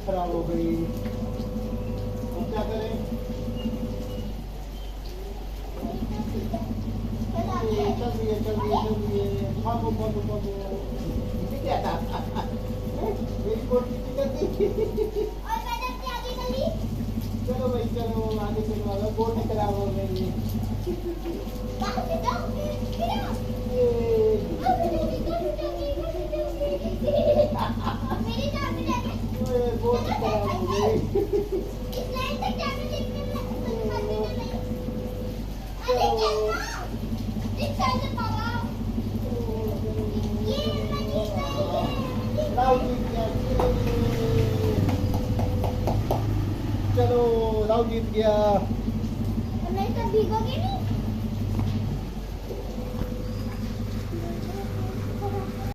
खराब हो गई। अब क्या करें? चलिए भागो भागो भागो। क्या था? मेरी कोटी कर दी। चलो भाई चलो आगे चलो, अगर बोर्ड खराब हो गई। बोर्ड खराब हो गई। चलो राव जीत गया। मैं तो भीगोगे नहीं।